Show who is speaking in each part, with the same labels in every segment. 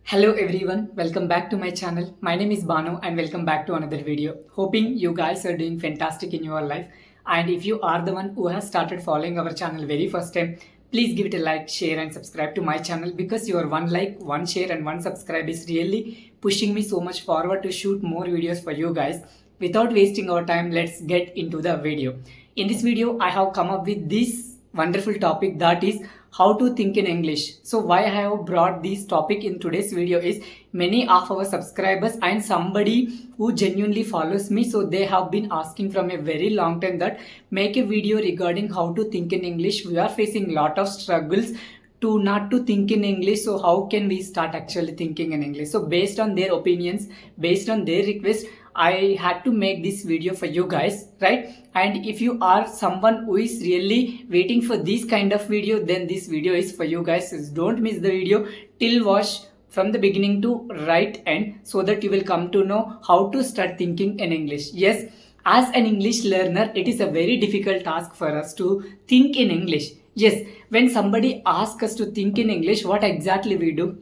Speaker 1: Hello everyone, welcome back to my channel. My name is Banu and welcome back to another video. Hoping you guys are doing fantastic in your life. And if you are the one who has started following our channel very first time, please give it a like, share and subscribe to my channel because your one like, one share and one subscribe is really pushing me so much forward to shoot more videos for you guys. Without wasting our time, let's get into the video. In this video, I have come up with this wonderful topic, that is how to think in English. So why I have brought this topic in today's video is many of our subscribers and somebody who genuinely follows me, so they have been asking from a very long time that make a video regarding how to think in English. We are facing lot of struggles to not to think in English, so how can we start actually thinking in English? So based on their opinions, based on their request, I had to make this video for you guys, right? And if you are someone who is really waiting for this kind of video, then this video is for you guys. So don't miss the video till watch from the beginning to right end, so that you will come to know how to start thinking in English. Yes, as an English learner, it is a very difficult task for us to think in English. Yes, when somebody asks us to think in English, what exactly we do?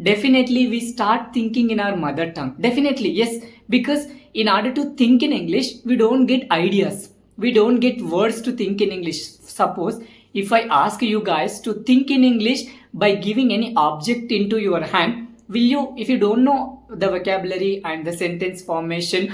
Speaker 1: Definitely we start thinking in our mother tongue. Definitely, yes, because in order to think in English, we don't get ideas. We don't get words to think in English. Suppose if I ask you guys to think in English by giving any object into your hand, will you, if you don't know the vocabulary and the sentence formation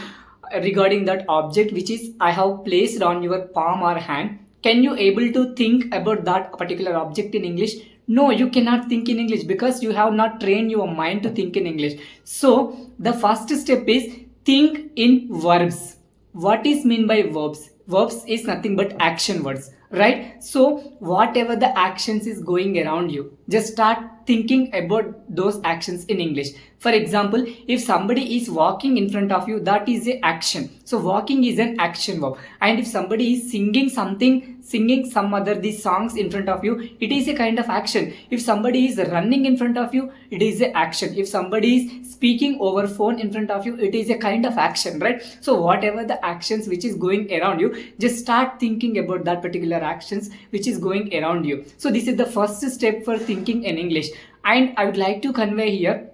Speaker 1: regarding that object which is I have placed on your palm or hand, can you able to think about that particular object in English? No, you cannot think in English because you have not trained your mind to think in English. So the first step is think in verbs. What is mean by verbs? Verbs is nothing but action words, right? So whatever the actions is going around you, just start thinking about those actions in English. For example, if somebody is walking in front of you, that is a action. So walking is an action verb. And if somebody is singing something, singing some other these songs in front of you, it is a kind of action. If somebody is running in front of you, it is a action. If somebody is speaking over phone in front of you, it is a kind of action, right? So whatever the actions which is going around you, just start thinking about that particular actions which is going around you. So this is the first step for thinking in English. And I would like to convey here,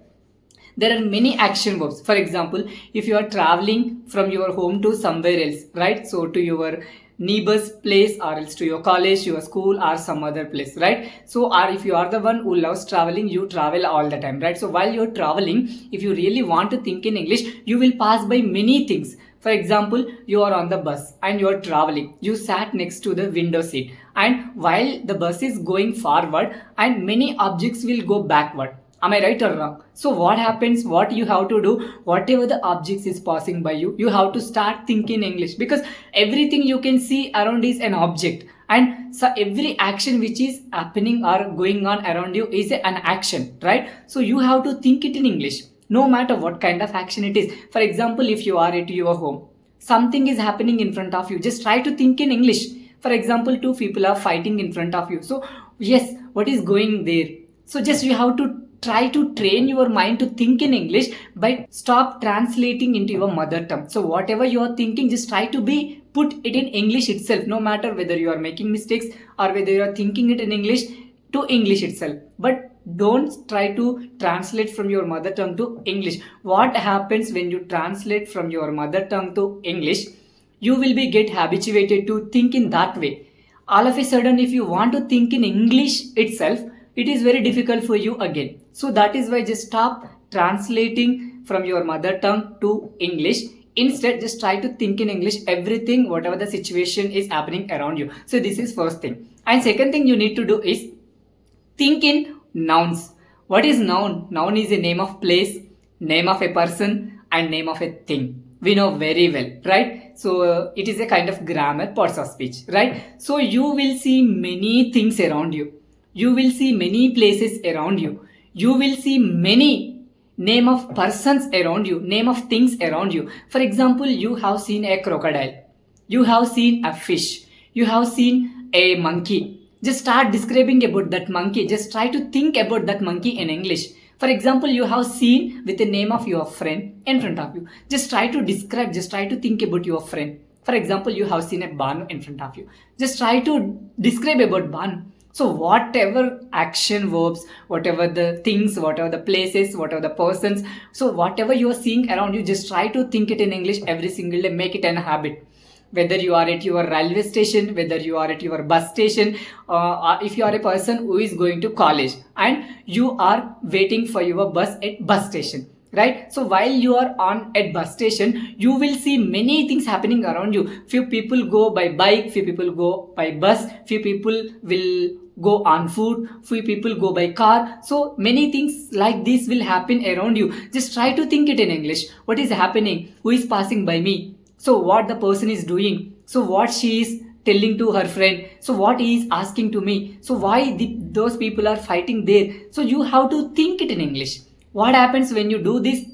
Speaker 1: there are many action verbs. For example, if you are traveling from your home to somewhere else, right? So to your neighbor's place or else to your college, your school or some other place, right? So or if you are the one who loves traveling, you travel all the time, right? So while you're traveling, if you really want to think in English, you will pass by many things. For example, you are on the bus and you are traveling. You sat next to the window seat, and while the bus is going forward and many objects will go backward. Am I right or wrong? So what happens, what you have to do, whatever the objects is passing by you, you have to start thinking English, because everything you can see around is an object. And so every action which is happening or going on around you is an action, right? So you have to think it in English, no matter what kind of action it is. For example, if you are at your home, something is happening in front of you, just try to think in English. For example, two people are fighting in front of you. So yes, what is going there? So just you have to try to train your mind to think in English by stop translating into your mother tongue. So whatever you are thinking, just try to be put it in English itself, no matter whether you are making mistakes or whether you are thinking it in English to English itself. But don't try to translate from your mother tongue to English. What happens when you translate from your mother tongue to English? You will be get habituated to think in that way. All of a sudden, if you want to think in English itself, it is very difficult for you again. So that is why just stop translating from your mother tongue to English. Instead, just try to think in English everything, whatever the situation is happening around you. So this is first thing. And second thing you need to do is think in nouns. What is noun? Noun is a name of place, name of a person and name of a thing. We know very well, right? So it is a kind of grammar, parts of speech, right? So you will see many things around you. You will see many places around you. You will see many name of persons around you, name of things around you. For example, you have seen a crocodile. You have seen a fish. You have seen a monkey. Just start describing about that monkey. Just try to think about that monkey in English. For example, you have seen with the name of your friend in front of you. Just try to describe, just try to think about your friend. For example, you have seen a Banu in front of you. Just try to describe about Banu. So whatever action verbs, whatever the things, whatever the places, whatever the persons, so whatever you are seeing around you, just try to think it in English every single day. Make it an habit. Whether you are at your railway station, whether you are at your bus station, if you are a person who is going to college and you are waiting for your bus at bus station, right? So while you are on at bus station, you will see many things happening around you. Few people go by bike, few people go by bus, few people will go on foot, few people go by car. So many things like this will happen around you. Just try to think it in English. What is happening? Who is passing by me? So what the person is doing? So what she is telling to her friend? So what he is asking to me? So why those people are fighting there? So you have to think it in English. What happens when you do this?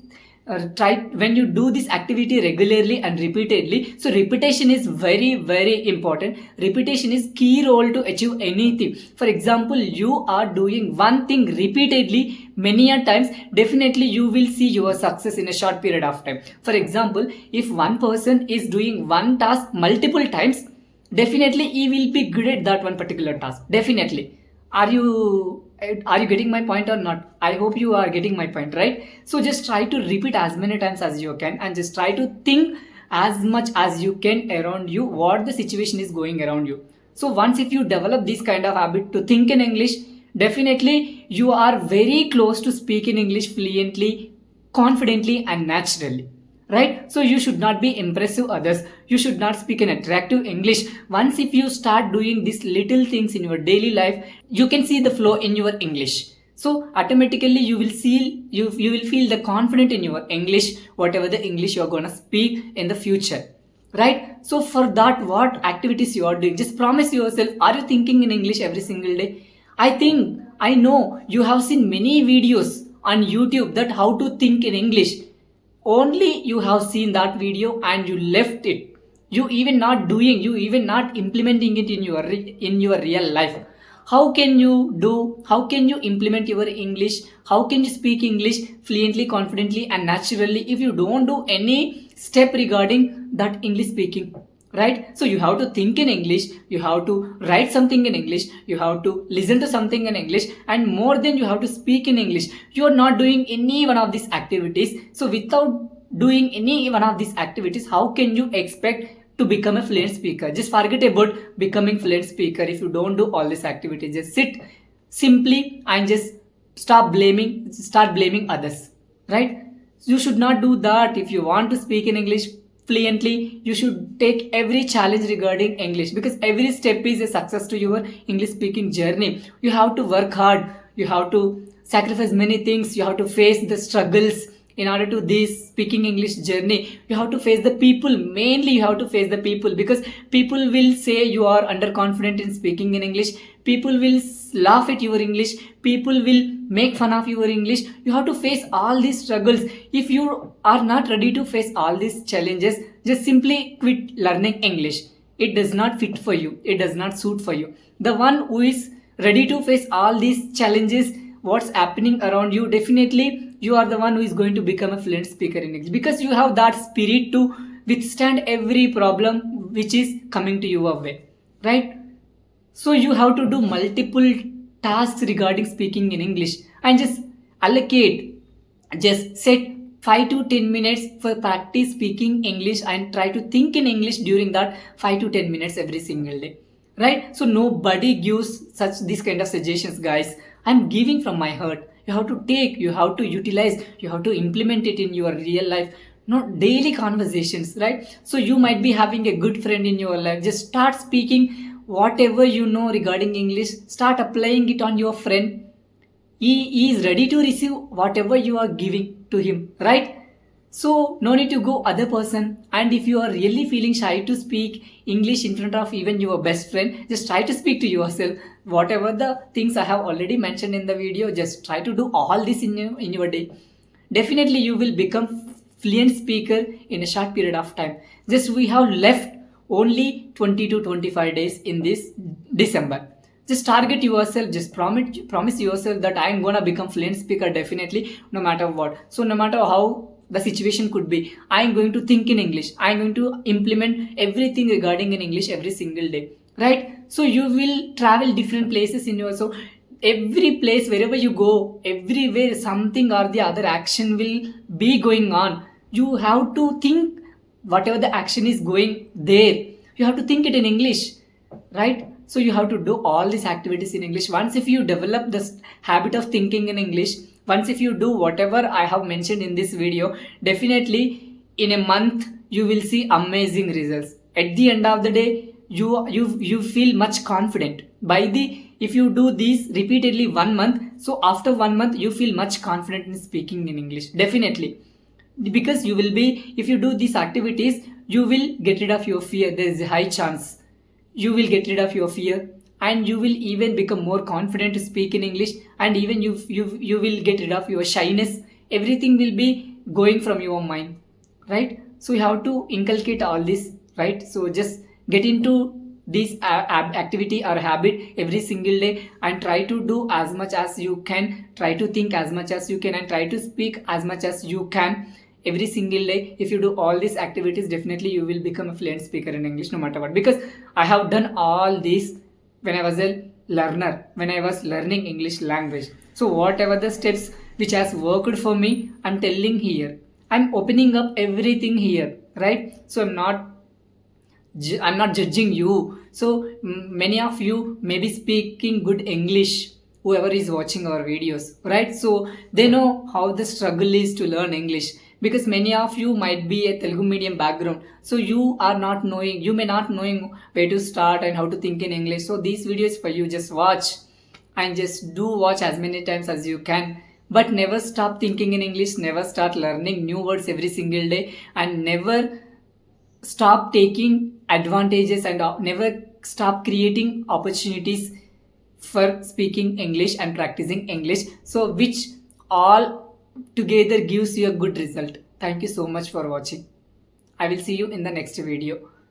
Speaker 1: When you do this activity regularly and repeatedly. So repetition is very important. Repetition is key role to achieve anything. For example, you are doing one thing repeatedly many a times, definitely you will see your success in a short period of time. For example, if one person is doing one task multiple times, definitely he will be good at that one particular task. Definitely. Are you getting my point or not? I hope you are getting my point, right? So just try to repeat as many times as you can and just try to think as much as you can around you what the situation is going around you. So once if you develop this kind of habit to think in English, definitely you are very close to speak in English fluently, confidently and naturally. Right? So you should not be impressive others. You should not speak an attractive English. Once if you start doing these little things in your daily life, you can see the flow in your English. So automatically you will feel the confident in your English, whatever the English you are gonna speak in the future. Right? So for that, what activities you are doing? Just promise yourself, are you thinking in English every single day? I know you have seen many videos on YouTube that how to think in English. Only you have seen that video and you left it. You even not implementing it in your real life. How can you implement your English? How can you speak English fluently, confidently and naturally if you don't do any step regarding that English speaking? Right? So you have to think in English, you have to write something in English, you have to listen to something in English, and more than you have to speak in English. You are not doing any one of these activities. So without doing any one of these activities, how can you expect to become a fluent speaker? Just forget about becoming fluent speaker if you don't do all these activities. Just sit simply and just start blaming others. Right? You should not do that. If you want to speak in English fluently, you should take every challenge regarding English, because every step is a success to your English speaking journey. You have to work hard, you have to sacrifice many things, you have to face the struggles in order to this speaking English journey. You have to face the people. Mainly you have to face the people, because people will say you are underconfident in speaking in English. People will laugh at your English. People will make fun of your English. You have to face all these struggles. If you are not ready to face all these challenges, just simply quit learning English. It does not fit for you. It does not suit for you. The one who is ready to face all these challenges, what's happening around you, definitely you are the one who is going to become a fluent speaker in English, because you have that spirit to withstand every problem which is coming to your way, right? So you have to do multiple tasks regarding speaking in English, and just set 5 to 10 minutes for practice speaking English, and try to think in English during that 5 to 10 minutes every single day, right? So nobody gives this kind of suggestions, guys. I'm giving from my heart. You have to take, you have to utilize, you have to implement it in your real life. Not daily conversations, right? So you might be having a good friend in your life. Just start speaking whatever you know regarding English. Start applying it on your friend. He is ready to receive whatever you are giving to him, right? So no need to go other person. And if you are really feeling shy to speak English in front of even your best friend, just try to speak to yourself. Whatever the things I have already mentioned in the video, just try to do all this in your day. Definitely you will become fluent speaker in a short period of time. Just we have left only 20 to 25 days in this December. Just target yourself, just promise yourself that I am gonna become fluent speaker definitely, no matter what. So no matter how the situation could be, I am going to think in English. I am going to implement everything regarding in English every single day, right? So you will travel different places in your, so every place wherever you go, everywhere something or the other action will be going on. You have to think whatever the action is going there, you have to think it in English, right? So you have to do all these activities in English. Once if you develop this habit of thinking in English, once if you do whatever I have mentioned in this video, definitely in a month you will see amazing results. At the end of the day, you feel much confident by the, if you do this repeatedly 1 month, so after 1 month you feel much confident in speaking in English, definitely. Because you will be, if you do these activities, you will get rid of your fear. There is a high chance you will get rid of your fear, and you will even become more confident to speak in English, and even you will get rid of your shyness. Everything will be going from your mind, right? So you have to inculcate all this, right? So just get into this activity or habit every single day, and try to do as much as you can, try to think as much as you can, and try to speak as much as you can every single day. If you do all these activities, definitely you will become a fluent speaker in English no matter what. Because I have done all this when I was a learner, when I was learning English language. So whatever the steps which has worked for me, I'm telling here, I'm opening up everything here, right? So I'm not judging you. So many of you may be speaking good English, whoever is watching our videos, right? So they know how the struggle is to learn English, because many of you might be a Telugu medium background, so you are not knowing, you may not knowing where to start and how to think in English. So these videos for you, just watch, and just do watch as many times as you can, but never stop thinking in English, never start learning new words every single day, and never stop taking advantages, and never stop creating opportunities for speaking English and practicing English, so which all together gives you a good result. Thank you so much for watching. I will see you in the next video.